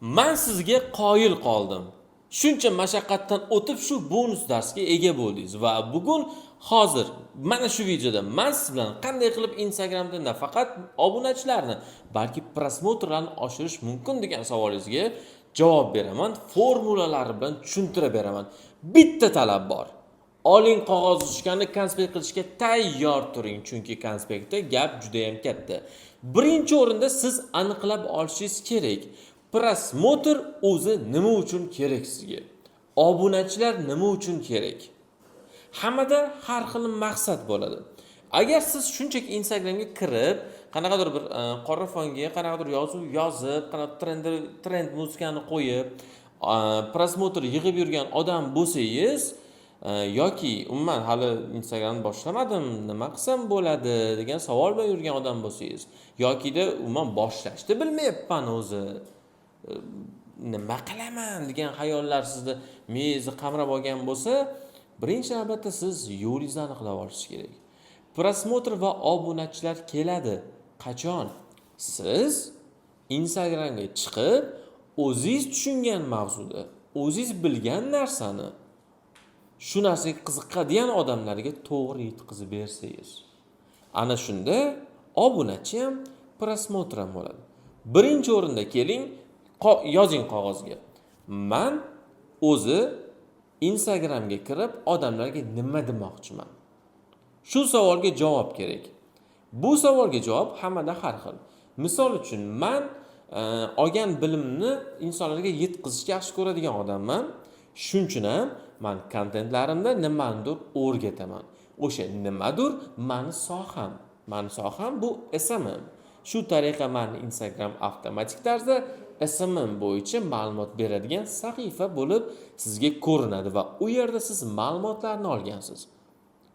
Men sizga qoyil qoldim. Shuncha mashaqqatdan o'tib shu bonus darsga ega bo'ldingiz va bugun hozir mana shu videoda men siz bilan qanday qilib Instagramda nafaqat obunachilarni, balki prosmotrlarni oshirish mumkin degan savolingizga javob beraman. Formulalari bilan tushuntirib beraman. Bitta talab bor. Oling qog'oz ruchkani konspekt qilishga tayyor turing, chunki konspektda gap juda ham katta. Birinchi o'rinda siz aniqlab olishingiz kerak. Prosmotr o'zi nima uchun kerak sizga? Obunachilar nima uchun kerak? Hammada har xil maqsad bo'ladi. Agar siz shunchaki Instagramga kirib, qanaqadir bir qora fonga qanaqadir yozuv yozib, qanaqadir trend muzikani qo'yib, prosmotr yig'ib yurgan odam bo'lsangiz, yoki umuman hali Instagramni boshlamadim, nima qilsam bo'ladi degan savol bilan yurgan odam bo'lsangiz, yokida umuman boshlashni bilmayapman o'zi, nima qilaman degan xayollar sizni miyangizni qamrab olgan bo'lsa, birinchi navbatda siz yo'lingizni aniqlab olishingiz kerak. Prosmotr va obunachilar keladi. Qachon? Siz Instagramga chiqib, o'zingiz tushungan mavzuda, o'zingiz bilgan narsani shu narsaga qiziqadigan odamlarga to'g'ri yetkazib bersangiz. Ana shunda obunachi ham, prosmotr ham bo'ladi. Birinchi o'rinda keling, yozing qog'ozga. Men o'zi Instagramga kirib odamlarga nima demoqchiman? Shu savolga javob kerak. Bu savolga javob hammada har xil. Misol uchun men olgan bilimni insonlarga yetkazishga yaxshi ko'radigan odamman. Shuning uchun ham men kontentlarimda nimanidir o'rgataman. O'sha nimadir meni soham. Meni soham bu SMM. Shu tariqa men Instagram avtomatik tarzda SMM bo'yicha ma'lumot beradigan sahifa bo'lib sizga ko'rinadi va u yerda siz ma'lumotlarni olgansiz.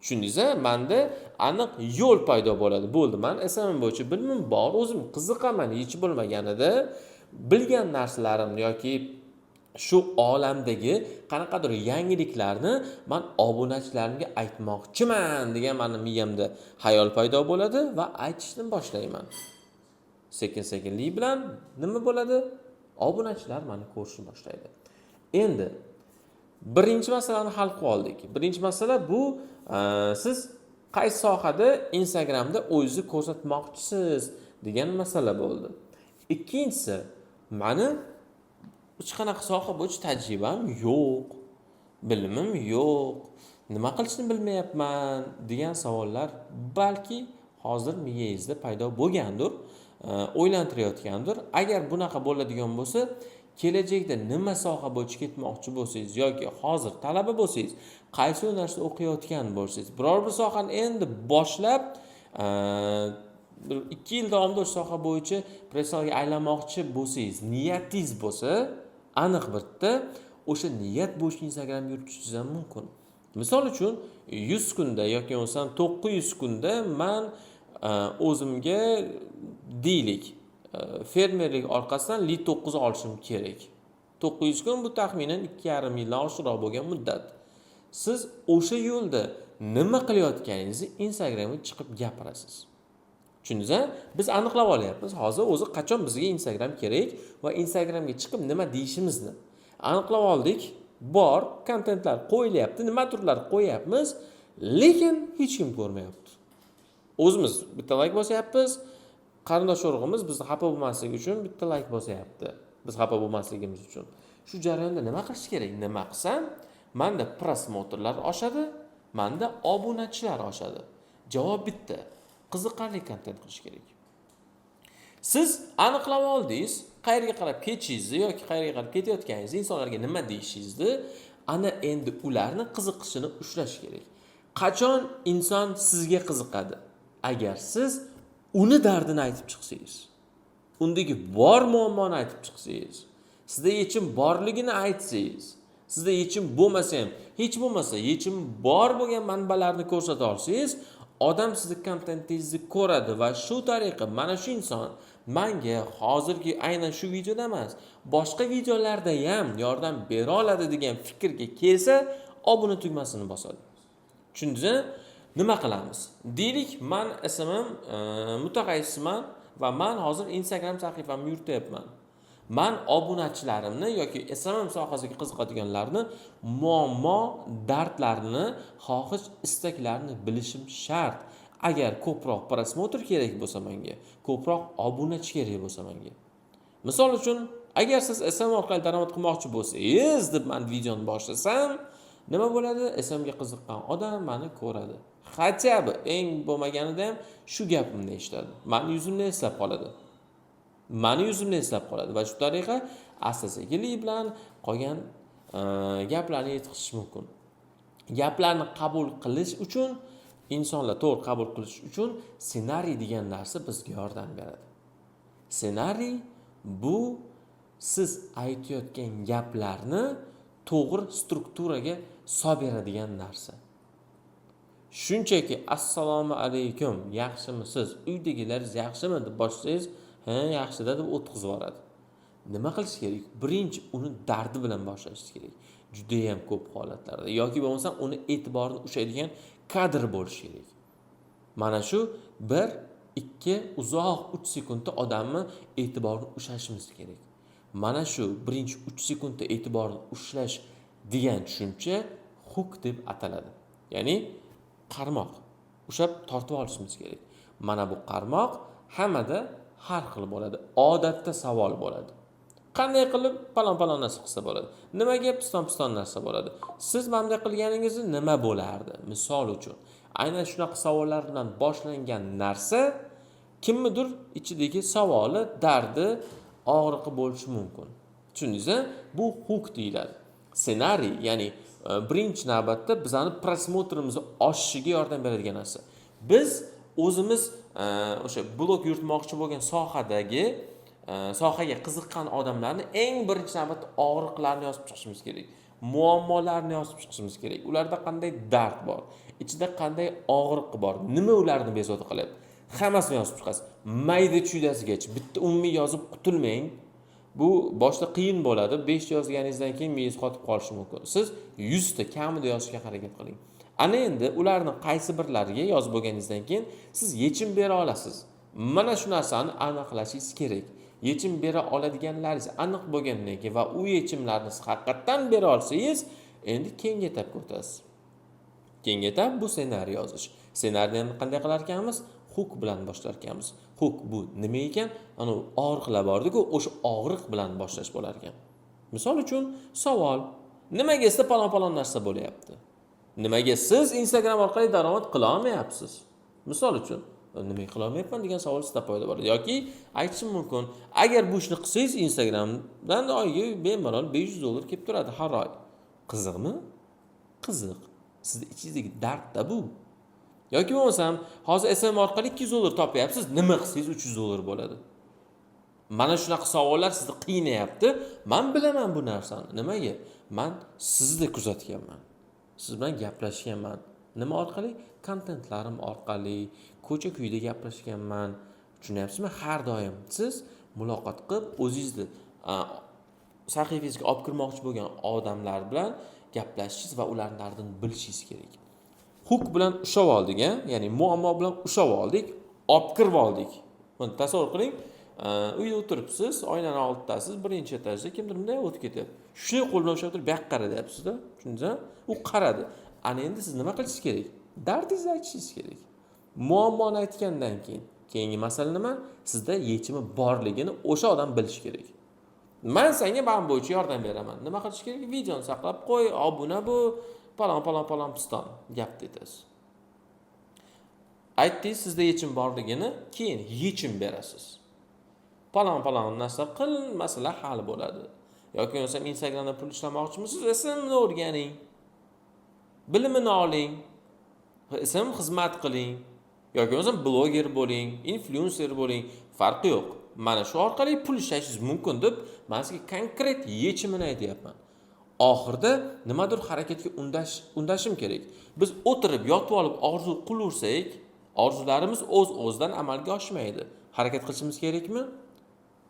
Tushundingizmi? Menda aniq yo'l paydo bo'ladi. Bo'ldi, men SMM bo'yicha bilimim bor, o'zim qiziqaman, hech bo'lmaganida bilgan narsalarimni yoki shu olamdagi qanaqadir yangiliklarni men obunachilarimga aytmoqchiman degan meni miyamda xayol paydo bo'ladi va aytishni boshlayman. Sekin-sekinlik bilan nima bo'ladi? Obunachilar meni ko'rishni boshlaydi. Endi birinchi masalani hal qilib oldik. Birinchi masala bu siz qaysi sohada Instagramda o'zingizni ko'rsatmoqchisiz degan masala bo'ldi. Ikkinchisi, meni hech qanaqa soha bo'yicha tajribam yo'q, bilimim yo'q, nima qilishni bilmayapman degan savollar balki hozir miyangizda paydo bo'lgandir, o'ylantirayotgandir. Agar bunaqa bo'ladigan bo'lsa, kelajakda nima soha bo'yicha ketmoqchi bo'lsangiz yoki hozir talaba bo'lsangiz, qaysi yo'nalishda o'qiyotgan bo'lsangiz, biror bir sohani endi boshlab 2 yil davomida o'sha soha bo'yicha professionalga aylanmoqchi bo'lsangiz, niyatingiz bo'lsa, aniq bitta o'sha niyat bo'yicha Instagram yuritishingiz ham mumkin. Misol uchun 100 kunda yoki bo'lmasam 900 kunda men o'zimga deylik fermerlik orqasidan li 9 olishim kerak. 900 kun bu taxminan 2,5 yildan oshiqroq bo'lgan muddat. Siz o'sha yo'lda nima qilayotganingizni Instagramga chiqib gapirasiz. Tushundingizmi? Biz aniqlab olyapmiz. Hozir o'zi qachon bizga Instagram kerak va Instagramga chiqib nima deyishimizni aniqlab oldik. Bor kontentlar qo'yilyapti, nima turlar qo'yapmiz, lekin hech kim ko'rmayapti. O'zimiz bitta like bosyapmiz, qarindosh urug'imiz bizni xafa bo'lmasligi uchun bitta like bosyapti. Biz xafa bo'lmasligimiz uchun. Shu jarayonda nima qilish kerak? Nima qilsam, menda prosmotrlar oshadi, menda obunachilar oshadi. Javob bitta. Qiziqarli kontent qilish kerak. Siz aniqlab oldingiz, qayerga qarab ketishingizni yoki qayerga qarab ketayotganingizni, insonlarga nima deyishingizni, ana endi ularni qiziqishini ushlash kerak. Qachon inson sizga qiziqadi? Agar siz uni dardini aytib chiqsangiz, undagi bor muammoni aytib chiqsangiz, sizda yechim borligini aytsangiz, sizda yechim bo'lmasa ham, hech bo'lmasa yechim bor bo'lgan manbalarni ko'rsata olsangiz, odam sizni kontentingizni ko'radi va shu tariqa mana shu inson menga hozirgi aynan shu videoda emas, boshqa videolarda ham yordam bera oladi degan fikrga kelsa, obuna tugmasini bosadi. Tushundingizmi? Nima qilamiz? Deylik, men SMM mutaxassisman va men hozir Instagram sahifamni yurityapman. Men obunachilarimni yoki SMM sohasiga qiziqadiganlarni muammo, dardlarini, xohish, istaklarini bilishim shart. Agar ko'proq prosmotr kerak bo'lsa menga, ko'proq obunachi kerak bo'lsa menga. Misol uchun, agar siz SMM orqali daromad qilmoqchi bo'lsangiz deb men videoni boshlasam, nima bo'ladi? SMMga qiziqqan odam meni ko'radi. Hatto eng bo'lmaganida ham shu gapimni eshitadi. Meni yuzimni eslab qoladi. Va shu tariqa asta-sekinlik bilan qolgan gaplarni yetkazish mumkin. Gaplarni qabul qilish uchun, insonlar to'g'ri qabul qilish uchun ssenariy degan narsa bizga yordam beradi. Ssenariy bu siz aytayotgan gaplarni to'g'ri strukturaga solib beradigan narsa. Shunchaki assalomu alaykum, yaxshimisiz, uydagilaringiz yaxshimi deb boshlaysiz, ha, yaxshi deb o'tkazib yuboradi. Nima qilish kerak? Birinchi uni dardi bilan boshlash kerak. Juda ham ko'p holatlarda yoki bo'lmasa uni e'tiborini ushlaydigan kadr bo'lish kerak. Mana shu 1-2 uzoq 3 sekundda odamni e'tiborini ushlashimiz kerak. Mana shu birinchi 3 sekundda e'tiborini ushlash degan tushuncha hook deb ataladi. Ya'ni qarmoq. Ushlab tortib olishimiz kerak. Mana bu qarmoq hammada har xil bo'ladi. Odatda savol bo'ladi. Qanday qilib palon narsa qilsa bo'ladi? Nimaga piston narsa bo'ladi? Siz bunday qilganingizda nima bo'lardi? Misol uchun, aynan shunaqa savollar bilan boshlangan narsa kimnidir ichidagi savoli, dardi, og'riqi bo'lishi mumkin. Tushundingizmi? Bu hook deyiladi. Ssenariy, ya'ni birinchi navbatda bizani prosmotrimizni oshishiga yordam beradigan narsa. Biz o'zimiz o'sha blog yuritmoqchi bo'lgan sohaga qiziqqan odamlarni eng birinchi navbatda og'riqlarni yozib chiqishimiz kerak. Muammolarni yozib chiqishimiz kerak. Ularda qanday dard bor, ichida qanday og'riq bor, nima ularni bezovta qilyapti. Hammasini yozib chiqasiz. Mayda-chuydasigacha bitta umumiy yozib qutulmang. Bu boshda qiyin bo'ladi. 5 yozganingizdan keyin miyangiz qotib qolishi mumkin. Siz 100 ta kamida yozishga harakat qiling. Ana endi ularning qaysi birlariga yozib bo'lganingizdan keyin siz yechim bera olasiz. Mana shu narsani aniqlashingiz kerak. Yechim bera oladiganlaringiz aniq bo'lgandan keyin va u yechimlarni haqiqatan bera olsangiz, endi keyingi etapga o'tasiz. Keyingi etap bu ssenariy yozish. Ssenariyni qanday qilar ekanmiz? Hook bilan boshlar ekanmiz. Hook bu nima ekan? Ana og'riqlar bor-ku, o'sha og'riq bilan boshlash bo'lar ekan. Misol uchun savol: nimaga sizda palon narsa bo'lyapti? Nimaga siz Instagram orqali daromad qila olmayapsiz? Misol uchun, nimaga qila olmayapman degan savol sizda paydo bo'ladi. Yoki aytishim mumkin, agar bu ishni qilsangiz Instagramdan oyiga bemalol $500 kelib turadi har oy. Qiziqmi? Qiziq. Sizning ichingizdagi dardda bu. Yoki bo'lmasam, hozir SMM orqali $200 topyapsiz, nima qilsangiz $300 bo'ladi. Mana shunaqa savollar sizni qiynayapti. Men bilaman bu narsani. Nimaga? Men sizni kuzatganman. Siz bilan gaplashganman. Nima orqali? Kontentlarim orqali, ko'cha-kuyda gaplashganman. Tushunyapsizmi? Har doim siz muloqot qilib, o'zingizni sahifangizga olib kirmoqchi bo'lgan odamlar bilan gaplashishingiz va ularning dardini bilishingiz kerak. Hook bilan ushlab oldik, ya'ni muammo bilan ushlab oldik, olib kirib oldik. Buni tasavvur qiling, uyda o'tiribsiz, oynaning oldidasiz, birinchi etajda kimdir bunday o'tib ketyapti. Shuni qo'ldan ushlab turib, "Baq qara" deyapsiz-da. Tushundingizmi? U qaradi. Ana endi siz nima qilishingiz kerak? Dardingizni aytishingiz kerak. Muammoni aytgandan keyin, keyingi masala nima? Sizda yechimi borligini o'sha odam bilishi kerak. Men senga bu bo'yicha yordam beraman. Nima qilish kerak? Videoni saqlab qo'y, obuna bo'l, palon piston gapni aytasiz. Aytdingiz, sizda yechim borligini, keyin yechim berasiz. Palon narsa qil, masala hal bo'ladi. Yoki bo'lmasa Instagramda pul ishlamoqchimisiz, SMMni o'rganing. Bilimini oling. SMM xizmat qiling. Yoki bo'lmasa bloger bo'ling, influencer bo'ling, farqi yo'q. Mana shu orqali pul ishlashingiz mumkin deb men sizga konkret yechimini aytyapman. Oxirida nimadir harakatga undashim kerak. Biz o'tirib, yotib olib orzu qilaversak, orzularimiz o'z-o'zidan amalga oshmaydi. Harakat qilishimiz kerakmi?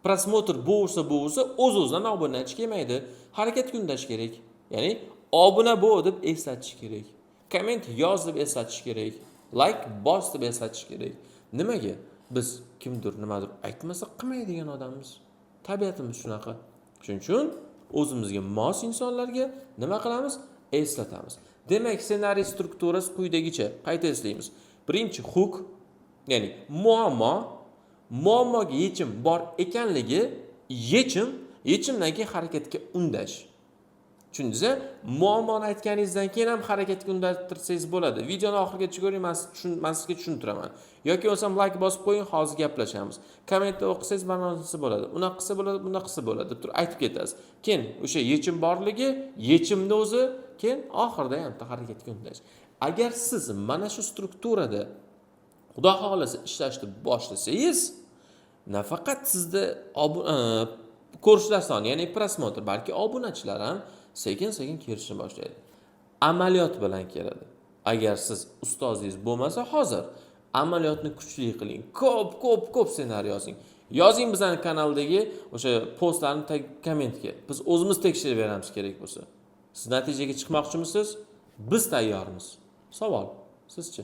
Prosmotr bo'lsa, o'z-o'zidan obunachi kelmaydi. Harakatga undash kerak. Ya'ni obuna bo'l deb eslatish kerak. Komment yoz deb eslatish kerak. Like bos deb eslatish kerak. Nimaga? Biz kimdir nimadir aytmasa qilmaydigan odammiz. Tabiatimiz shunaqa. Shuning uchun o'zimizga mos insonlarga nima qilamiz? Eslatamiz. Demak, ssenariy strukturasi quyidagicha. Qayta eslaymiz. Birinchi hook, ya'ni muammoga yechim bor ekanligi, yechimdan keyin harakatga undash. Tushundingiz? Muammoni aytganingizdan keyin ham harakatga undirsangiz bo'ladi. Videoni oxirigacha ko'ring, men sizga tushuntiraman. Yoki bo'lsam like bosib qo'ying, hozir gaplashamiz. Kommentda o'qisangiz ma'nosi bo'ladi. Unaqa qilsa bo'ladi, bunaqa qilsa bo'ladi deb turib aytib ketasiz. Keyin o'sha yechim borligi, yechimni o'zi, keyin oxirida ham harakatga undash. Agar siz mana shu strukturada Xudo xolasa ishlashni boshlasangiz, nafaqat sizda ko'rishlar soni, ya'ni prosmotr, balki obunachilar ham sekin-sekin kelishni boshlaydi. Amaliyot bilan keladi. Agar siz ustozingiz bo'lmasa, hozir amaliyotni kuchli qiling. Ko'p ssenariy yozing. Yozing bizning kanaldagi o'sha postlarni kommentga. Biz o'zimiz tekshirib beramiz kerak bo'lsa. Siz natijaga chiqmoqchimisiz? Biz tayyormiz. Savol, sizchi?